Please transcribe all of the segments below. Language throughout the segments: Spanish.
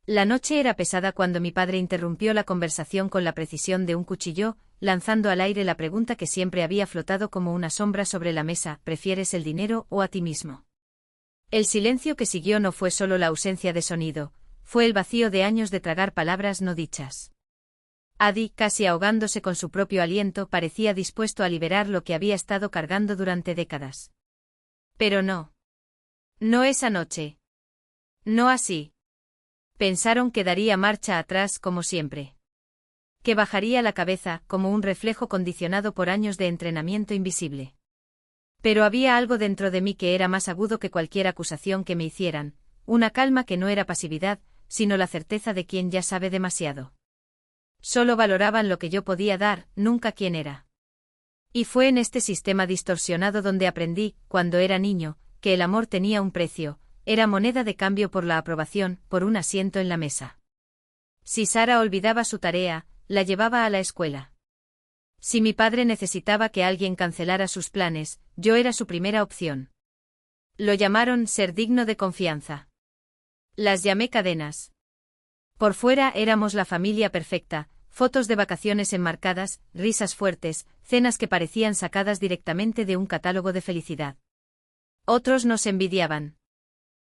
La noche era pesada cuando mi padre interrumpió la conversación con la precisión de un cuchillo, lanzando al aire la pregunta que siempre había flotado como una sombra sobre la mesa: ¿prefieres el dinero o a ti mismo? El silencio que siguió no fue solo la ausencia de sonido, fue el vacío de años de tragar palabras no dichas. Adi, casi ahogándose con su propio aliento, parecía dispuesto a liberar lo que había estado cargando durante décadas. Pero no. No esa noche. No así. Pensaron que daría marcha atrás como siempre. Que bajaría la cabeza, como un reflejo condicionado por años de entrenamiento invisible. Pero había algo dentro de mí que era más agudo que cualquier acusación que me hicieran, una calma que no era pasividad, sino la certeza de quien ya sabe demasiado. Solo valoraban lo que yo podía dar, nunca quién era. Y fue en este sistema distorsionado donde aprendí, cuando era niño, que el amor tenía un precio, era moneda de cambio por la aprobación, por un asiento en la mesa. Si Sara olvidaba su tarea, la llevaba a la escuela. Si mi padre necesitaba que alguien cancelara sus planes, yo era su primera opción. Lo llamaron ser digno de confianza. Las llamé cadenas. Por fuera éramos la familia perfecta, fotos de vacaciones enmarcadas, risas fuertes, cenas que parecían sacadas directamente de un catálogo de felicidad. Otros nos envidiaban.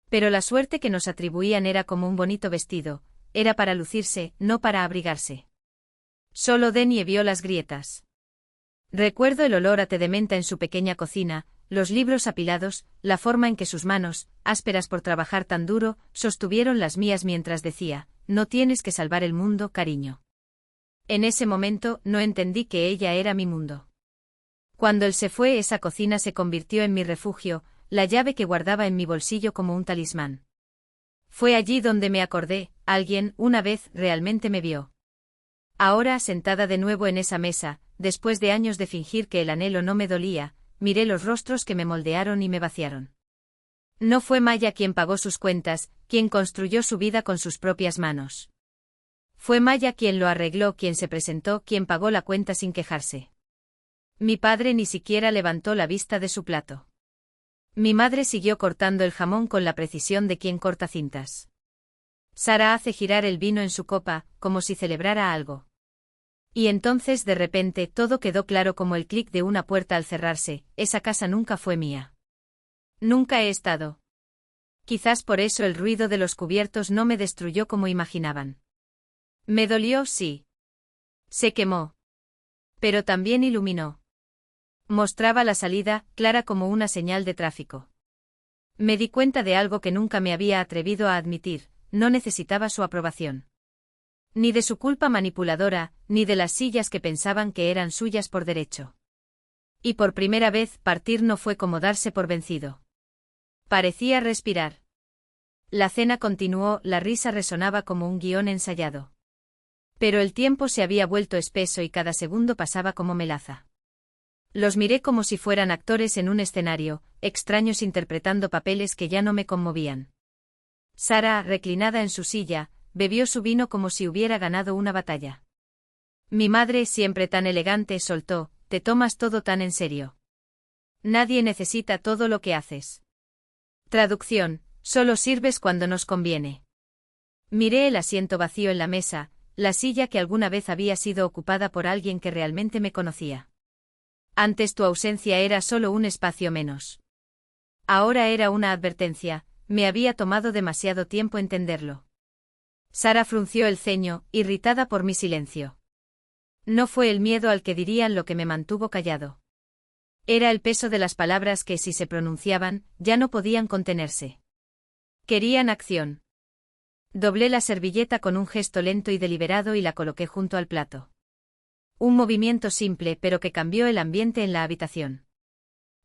Pero la suerte que nos atribuían era como un bonito vestido, era para lucirse, no para abrigarse. Solo Denny vio las grietas. Recuerdo el olor a té de menta en su pequeña cocina, los libros apilados, la forma en que sus manos, ásperas por trabajar tan duro, sostuvieron las mías mientras decía: no tienes que salvar el mundo, cariño. En ese momento no entendí que ella era mi mundo. Cuando él se fue, esa cocina se convirtió en mi refugio, la llave que guardaba en mi bolsillo como un talismán. Fue allí donde me acordé: alguien, una vez, realmente me vio. Ahora, sentada de nuevo en esa mesa, después de años de fingir que el anhelo no me dolía, miré los rostros que me moldearon y me vaciaron. No fue Maya quien pagó sus cuentas, quien construyó su vida con sus propias manos. Fue Maya quien lo arregló, quien se presentó, quien pagó la cuenta sin quejarse. Mi padre ni siquiera levantó la vista de su plato. Mi madre siguió cortando el jamón con la precisión de quien corta cintas. Sara hace girar el vino en su copa, como si celebrara algo. Y entonces de repente todo quedó claro como el clic de una puerta al cerrarse: esa casa nunca fue mía. Nunca he estado. Quizás por eso el ruido de los cubiertos no me destruyó como imaginaban. Me dolió, sí. Se quemó. Pero también iluminó. Mostraba la salida, clara como una señal de tráfico. Me di cuenta de algo que nunca me había atrevido a admitir: no necesitaba su aprobación. Ni de su culpa manipuladora, ni de las sillas que pensaban que eran suyas por derecho. Y por primera vez, partir no fue como darse por vencido. Parecía respirar. La cena continuó, la risa resonaba como un guión ensayado. Pero el tiempo se había vuelto espeso y cada segundo pasaba como melaza. Los miré como si fueran actores en un escenario, extraños interpretando papeles que ya no me conmovían. Sara, reclinada en su silla, bebió su vino como si hubiera ganado una batalla. Mi madre, siempre tan elegante, soltó: te tomas todo tan en serio. Nadie necesita todo lo que haces. Traducción: solo sirves cuando nos conviene. Miré el asiento vacío en la mesa, la silla que alguna vez había sido ocupada por alguien que realmente me conocía. Antes tu ausencia era solo un espacio menos. Ahora era una advertencia: me había tomado demasiado tiempo entenderlo. Sara frunció el ceño, irritada por mi silencio. No fue el miedo al que dirían lo que me mantuvo callado. Era el peso de las palabras que, si se pronunciaban, ya no podían contenerse. Querían acción. Doblé la servilleta con un gesto lento y deliberado y la coloqué junto al plato. Un movimiento simple pero que cambió el ambiente en la habitación.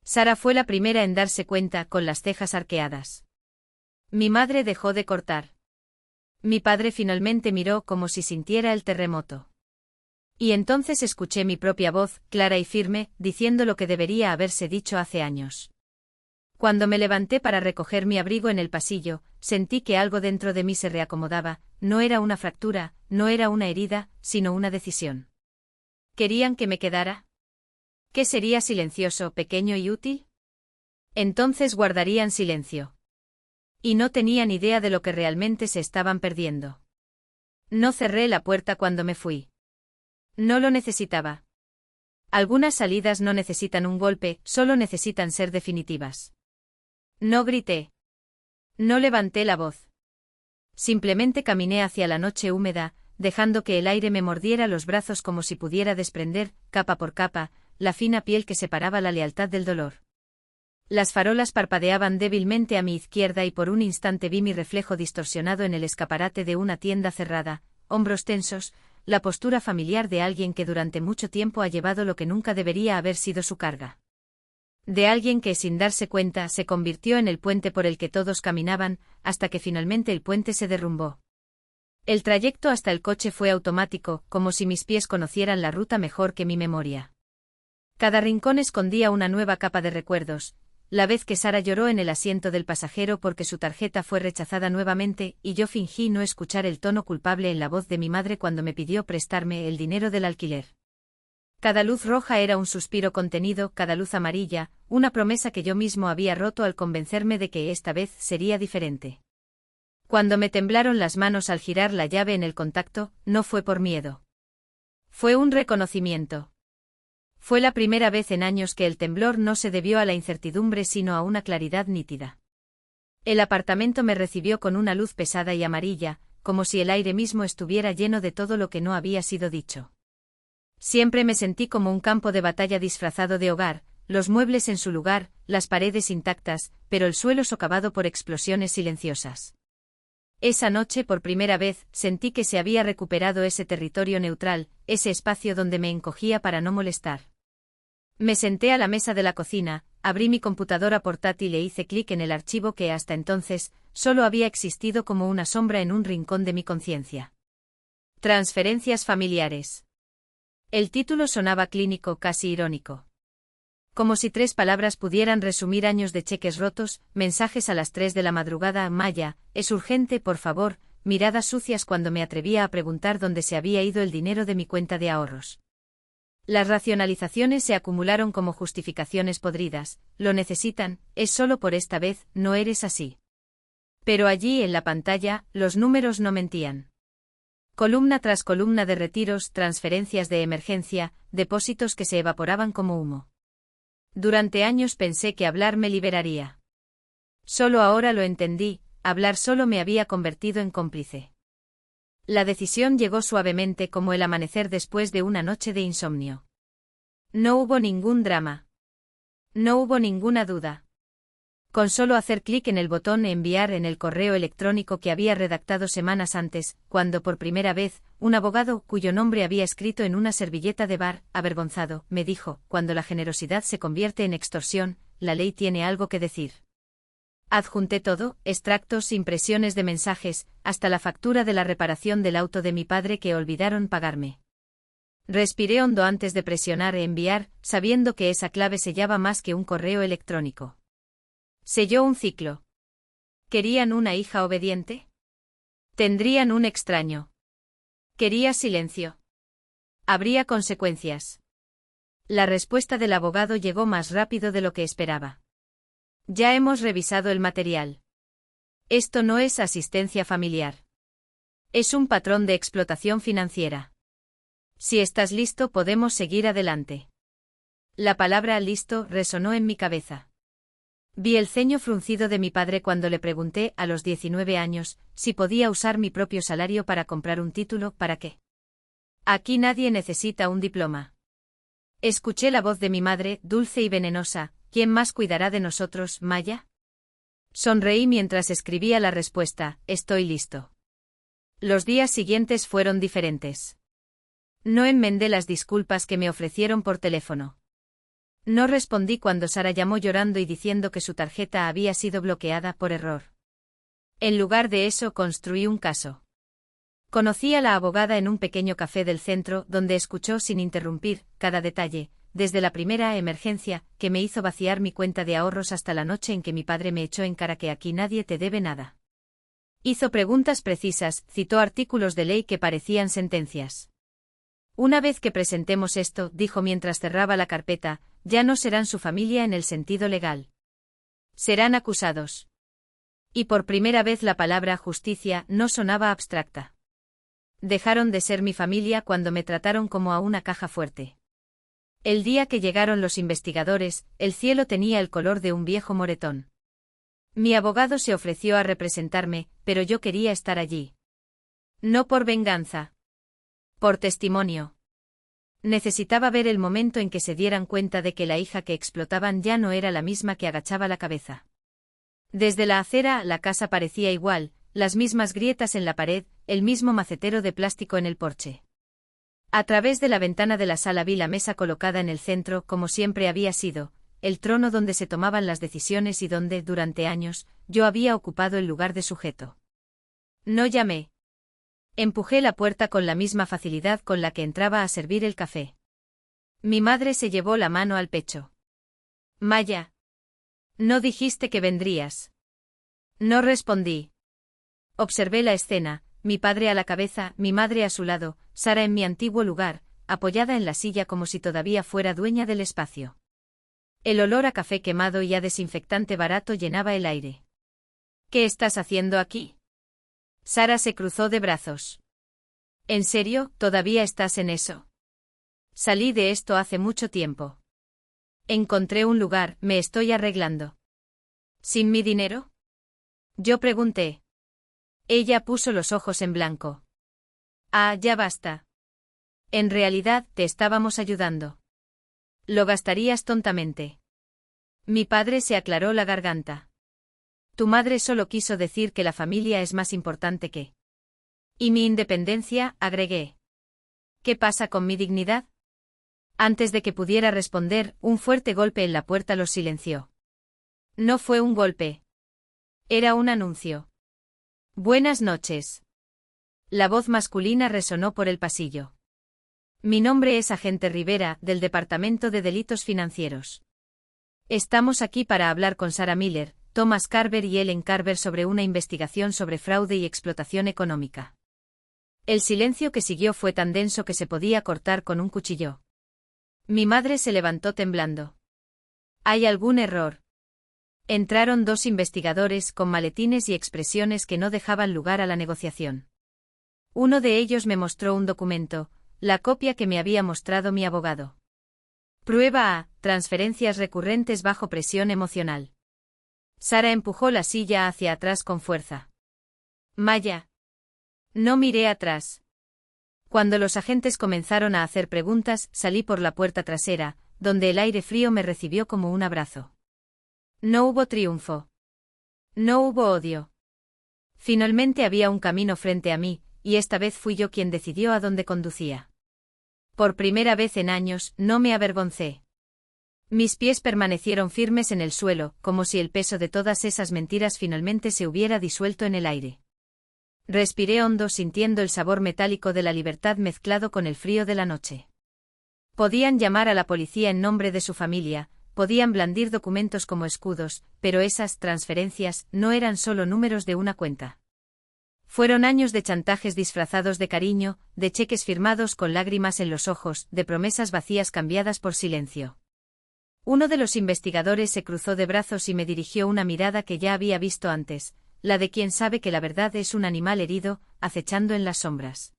Sara fue la primera en darse cuenta, con las cejas arqueadas. Mi madre dejó de cortar. Mi padre finalmente miró como si sintiera el terremoto. Y entonces escuché mi propia voz, clara y firme, diciendo lo que debería haberse dicho hace años. Cuando me levanté para recoger mi abrigo en el pasillo, sentí que algo dentro de mí se reacomodaba: no era una fractura, no era una herida, sino una decisión. ¿Querían que me quedara? ¿Qué sería silencioso, pequeño y útil? Entonces guardarían silencio. Y no tenían idea de lo que realmente se estaban perdiendo. No cerré la puerta cuando me fui. No lo necesitaba. Algunas salidas no necesitan un golpe, solo necesitan ser definitivas. No grité. No levanté la voz. Simplemente caminé hacia la noche húmeda, dejando que el aire me mordiera los brazos como si pudiera desprender, capa por capa, la fina piel que separaba la lealtad del dolor. Las farolas parpadeaban débilmente a mi izquierda y por un instante vi mi reflejo distorsionado en el escaparate de una tienda cerrada, hombros tensos, la postura familiar de alguien que durante mucho tiempo ha llevado lo que nunca debería haber sido su carga. De alguien que, sin darse cuenta, se convirtió en el puente por el que todos caminaban, hasta que finalmente el puente se derrumbó. El trayecto hasta el coche fue automático, como si mis pies conocieran la ruta mejor que mi memoria. Cada rincón escondía una nueva capa de recuerdos. La vez que Sara lloró en el asiento del pasajero porque su tarjeta fue rechazada nuevamente, y yo fingí no escuchar el tono culpable en la voz de mi madre cuando me pidió prestarme el dinero del alquiler. Cada luz roja era un suspiro contenido, cada luz amarilla, una promesa que yo mismo había roto al convencerme de que esta vez sería diferente. Cuando me temblaron las manos al girar la llave en el contacto, no fue por miedo. Fue un reconocimiento. Fue la primera vez en años que el temblor no se debió a la incertidumbre sino a una claridad nítida. El apartamento me recibió con una luz pesada y amarilla, como si el aire mismo estuviera lleno de todo lo que no había sido dicho. Siempre me sentí como un campo de batalla disfrazado de hogar, los muebles en su lugar, las paredes intactas, pero el suelo socavado por explosiones silenciosas. Esa noche por primera vez sentí que se había recuperado ese territorio neutral, ese espacio donde me encogía para no molestar. Me senté a la mesa de la cocina, abrí mi computadora portátil e hice clic en el archivo que hasta entonces solo había existido como una sombra en un rincón de mi conciencia. Transferencias familiares. El título sonaba clínico, casi irónico. Como si 3 palabras pudieran resumir años de cheques rotos, mensajes a las 3 de la madrugada, Maya, es urgente, por favor, miradas sucias cuando me atrevía a preguntar dónde se había ido el dinero de mi cuenta de ahorros. Las racionalizaciones se acumularon como justificaciones podridas, lo necesitan, es solo por esta vez, no eres así. Pero allí en la pantalla, los números no mentían. Columna tras columna de retiros, transferencias de emergencia, depósitos que se evaporaban como humo. Durante años pensé que hablar me liberaría. Solo ahora lo entendí, hablar solo me había convertido en cómplice. La decisión llegó suavemente como el amanecer después de una noche de insomnio. No hubo ningún drama. No hubo ninguna duda. Con solo hacer clic en el botón enviar en el correo electrónico que había redactado semanas antes, cuando por primera vez, un abogado, cuyo nombre había escrito en una servilleta de bar, avergonzado, me dijo, cuando la generosidad se convierte en extorsión, la ley tiene algo que decir. Adjunté todo, extractos, impresiones de mensajes, hasta la factura de la reparación del auto de mi padre que olvidaron pagarme. Respiré hondo antes de presionar enviar, sabiendo que esa clave sellaba más que un correo electrónico. Selló un ciclo. ¿Querían una hija obediente? ¿Tendrían un extraño? Quería silencio. Habría consecuencias. La respuesta del abogado llegó más rápido de lo que esperaba. Ya hemos revisado el material. Esto no es asistencia familiar. Es un patrón de explotación financiera. Si estás listo, podemos seguir adelante. La palabra listo resonó en mi cabeza. Vi el ceño fruncido de mi padre cuando le pregunté, a los 19 años, si podía usar mi propio salario para comprar un título. ¿Para qué? Aquí nadie necesita un diploma. Escuché la voz de mi madre, dulce y venenosa. ¿Quién más cuidará de nosotros, Maya? Sonreí mientras escribía la respuesta, estoy listo. Los días siguientes fueron diferentes. No enmendé las disculpas que me ofrecieron por teléfono. No respondí cuando Sara llamó llorando y diciendo que su tarjeta había sido bloqueada por error. En lugar de eso construí un caso. Conocí a la abogada en un pequeño café del centro donde escuchó sin interrumpir cada detalle, desde la primera emergencia que me hizo vaciar mi cuenta de ahorros hasta la noche en que mi padre me echó en cara que aquí nadie te debe nada. Hizo preguntas precisas, citó artículos de ley que parecían sentencias. Una vez que presentemos esto, dijo mientras cerraba la carpeta, ya no serán su familia en el sentido legal. Serán acusados. Y por primera vez la palabra justicia no sonaba abstracta. Dejaron de ser mi familia cuando me trataron como a una caja fuerte. El día que llegaron los investigadores, el cielo tenía el color de un viejo moretón. Mi abogado se ofreció a representarme, pero yo quería estar allí. No por venganza. Por testimonio. Necesitaba ver el momento en que se dieran cuenta de que la hija que explotaban ya no era la misma que agachaba la cabeza. Desde la acera, la casa parecía igual, las mismas grietas en la pared, el mismo macetero de plástico en el porche. A través de la ventana de la sala vi la mesa colocada en el centro, como siempre había sido, el trono donde se tomaban las decisiones y donde, durante años, yo había ocupado el lugar de sujeto. No llamé. Empujé la puerta con la misma facilidad con la que entraba a servir el café. Mi madre se llevó la mano al pecho. Maya. No dijiste que vendrías. No respondí. Observé la escena, mi padre a la cabeza, mi madre a su lado, Sara en mi antiguo lugar, apoyada en la silla como si todavía fuera dueña del espacio. El olor a café quemado y a desinfectante barato llenaba el aire. ¿Qué estás haciendo aquí? Sara se cruzó de brazos. ¿En serio, todavía estás en eso? Salí de esto hace mucho tiempo. Encontré un lugar, me estoy arreglando. ¿Sin mi dinero? Yo pregunté. Ella puso los ojos en blanco. Ah, ya basta. En realidad, te estábamos ayudando. Lo gastarías tontamente. Mi padre se aclaró la garganta. Tu madre solo quiso decir que la familia es más importante que... Y mi independencia, agregué. ¿Qué pasa con mi dignidad? Antes de que pudiera responder, un fuerte golpe en la puerta los silenció. No fue un golpe. Era un anuncio. Buenas noches. La voz masculina resonó por el pasillo. Mi nombre es Agente Rivera, del Departamento de Delitos Financieros. Estamos aquí para hablar con Sarah Miller, Thomas Carver y Ellen Carver sobre una investigación sobre fraude y explotación económica. El silencio que siguió fue tan denso que se podía cortar con un cuchillo. Mi madre se levantó temblando. ¿Hay algún error? Entraron dos investigadores con maletines y expresiones que no dejaban lugar a la negociación. Uno de ellos me mostró un documento, la copia que me había mostrado mi abogado. Prueba A, transferencias recurrentes bajo presión emocional. Sara empujó la silla hacia atrás con fuerza. Maya. No miré atrás. Cuando los agentes comenzaron a hacer preguntas, salí por la puerta trasera, donde el aire frío me recibió como un abrazo. No hubo triunfo. No hubo odio. Finalmente había un camino frente a mí, y esta vez fui yo quien decidió a dónde conducía. Por primera vez en años, no me avergoncé. Mis pies permanecieron firmes en el suelo, como si el peso de todas esas mentiras finalmente se hubiera disuelto en el aire. Respiré hondo sintiendo el sabor metálico de la libertad mezclado con el frío de la noche. Podían llamar a la policía en nombre de su familia, podían blandir documentos como escudos, pero esas transferencias no eran solo números de una cuenta. Fueron años de chantajes disfrazados de cariño, de cheques firmados con lágrimas en los ojos, de promesas vacías cambiadas por silencio. Uno de los investigadores se cruzó de brazos y me dirigió una mirada que ya había visto antes, la de quien sabe que la verdad es un animal herido, acechando en las sombras.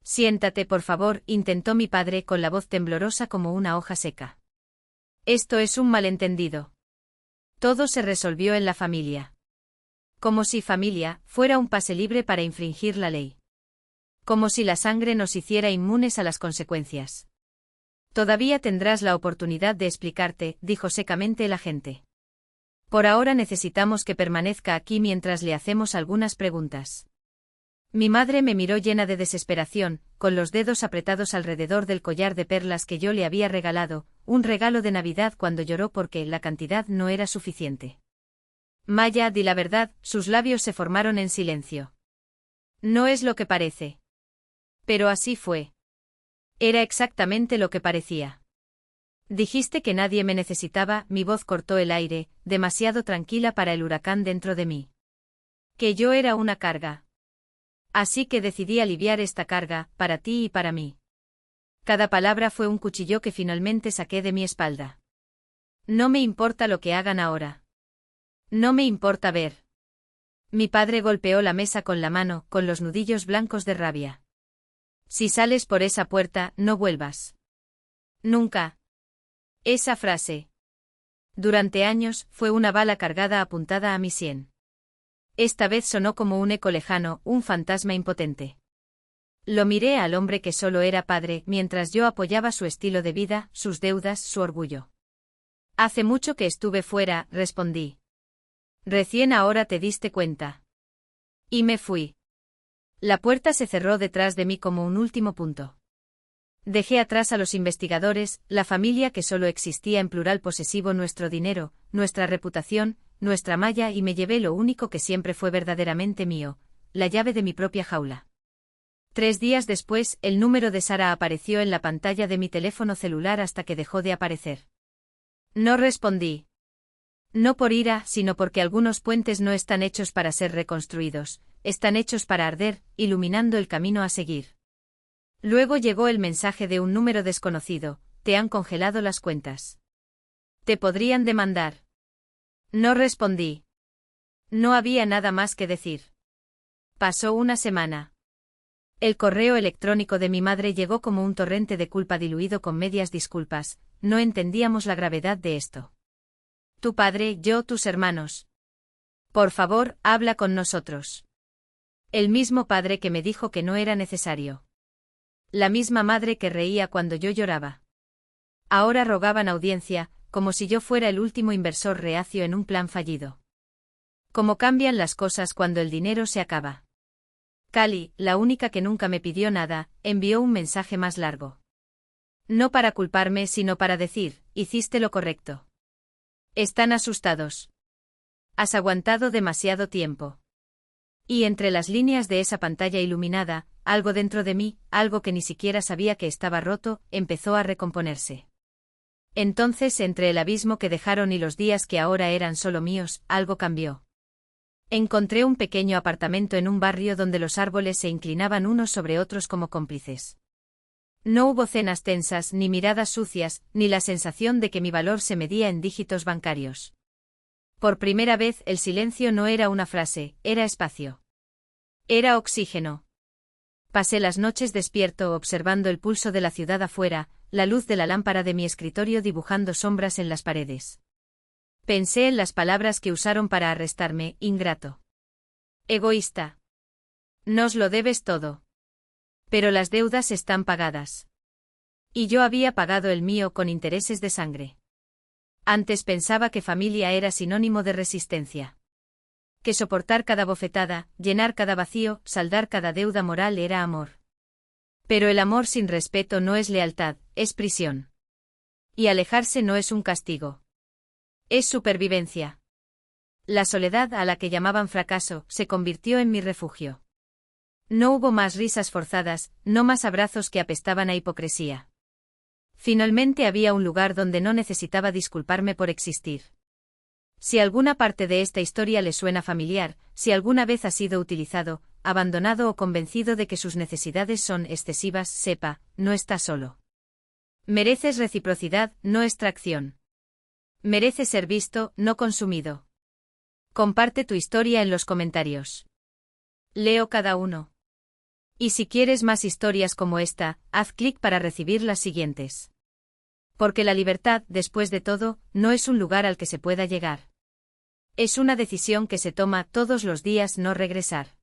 Siéntate, por favor, intentó mi padre con la voz temblorosa como una hoja seca. Esto es un malentendido. Todo se resolvió en la familia. Como si familia fuera un pase libre para infringir la ley. Como si la sangre nos hiciera inmunes a las consecuencias. Todavía tendrás la oportunidad de explicarte, dijo secamente el agente. Por ahora necesitamos que permanezca aquí mientras le hacemos algunas preguntas. Mi madre me miró llena de desesperación, con los dedos apretados alrededor del collar de perlas que yo le había regalado, un regalo de Navidad cuando lloró porque la cantidad no era suficiente. Maya, di la verdad, sus labios se formaron en silencio. No es lo que parece. Pero así fue. Era exactamente lo que parecía. Dijiste que nadie me necesitaba, mi voz cortó el aire, demasiado tranquila para el huracán dentro de mí. Que yo era una carga. Así que decidí aliviar esta carga, para ti y para mí. Cada palabra fue un cuchillo que finalmente saqué de mi espalda. No me importa lo que hagan ahora. No me importa ver. Mi padre golpeó la mesa con la mano, con los nudillos blancos de rabia. Si sales por esa puerta, no vuelvas. Nunca. Esa frase. Durante años, fue una bala cargada apuntada a mi sien. Esta vez sonó como un eco lejano, un fantasma impotente. Lo miré al hombre que solo era padre, mientras yo apoyaba su estilo de vida, sus deudas, su orgullo. Hace mucho que estuve fuera, respondí. Recién ahora te diste cuenta. Y me fui. La puerta se cerró detrás de mí como un último punto. Dejé atrás a los investigadores, la familia que solo existía en plural posesivo, nuestro dinero, nuestra reputación, nuestra malla, y me llevé lo único que siempre fue verdaderamente mío, la llave de mi propia jaula. 3 días después, el número de Sara apareció en la pantalla de mi teléfono celular hasta que dejó de aparecer. No respondí. No por ira, sino porque algunos puentes no están hechos para ser reconstruidos, están hechos para arder, iluminando el camino a seguir. Luego llegó el mensaje de un número desconocido: te han congelado las cuentas. Te podrían demandar. No respondí. No había nada más que decir. Pasó una semana. El correo electrónico de mi madre llegó como un torrente de culpa diluido con medias disculpas. No entendíamos la gravedad de esto. Tu padre, yo, tus hermanos. Por favor, habla con nosotros. El mismo padre que me dijo que no era necesario. La misma madre que reía cuando yo lloraba. Ahora rogaban audiencia, como si yo fuera el último inversor reacio en un plan fallido. ¿Cómo cambian las cosas cuando el dinero se acaba? Cali, la única que nunca me pidió nada, envió un mensaje más largo. No para culparme, sino para decir: hiciste lo correcto. Están asustados. Has aguantado demasiado tiempo. Y entre las líneas de esa pantalla iluminada, algo dentro de mí, algo que ni siquiera sabía que estaba roto, empezó a recomponerse. Entonces, entre el abismo que dejaron y los días que ahora eran solo míos, algo cambió. Encontré un pequeño apartamento en un barrio donde los árboles se inclinaban unos sobre otros como cómplices. No hubo cenas tensas, ni miradas sucias, ni la sensación de que mi valor se medía en dígitos bancarios. Por primera vez, el silencio no era una frase, era espacio. Era oxígeno. Pasé las noches despierto observando el pulso de la ciudad afuera, la luz de la lámpara de mi escritorio dibujando sombras en las paredes. Pensé en las palabras que usaron para arrestarme: ingrato. Egoísta. Nos lo debes todo. Pero las deudas están pagadas. Y yo había pagado el mío con intereses de sangre. Antes pensaba que familia era sinónimo de resistencia. Que soportar cada bofetada, llenar cada vacío, saldar cada deuda moral era amor. Pero el amor sin respeto no es lealtad, es prisión. Y alejarse no es un castigo. Es supervivencia. La soledad, a la que llamaban fracaso, se convirtió en mi refugio. No hubo más risas forzadas, no más abrazos que apestaban a hipocresía. Finalmente había un lugar donde no necesitaba disculparme por existir. Si alguna parte de esta historia le suena familiar, si alguna vez ha sido utilizado, abandonado o convencido de que sus necesidades son excesivas, sepa, no está solo. Mereces reciprocidad, no extracción. Merece ser visto, no consumido. Comparte tu historia en los comentarios. Leo cada uno. Y si quieres más historias como esta, haz clic para recibir las siguientes. Porque la libertad, después de todo, no es un lugar al que se pueda llegar. Es una decisión que se toma todos los días: no regresar.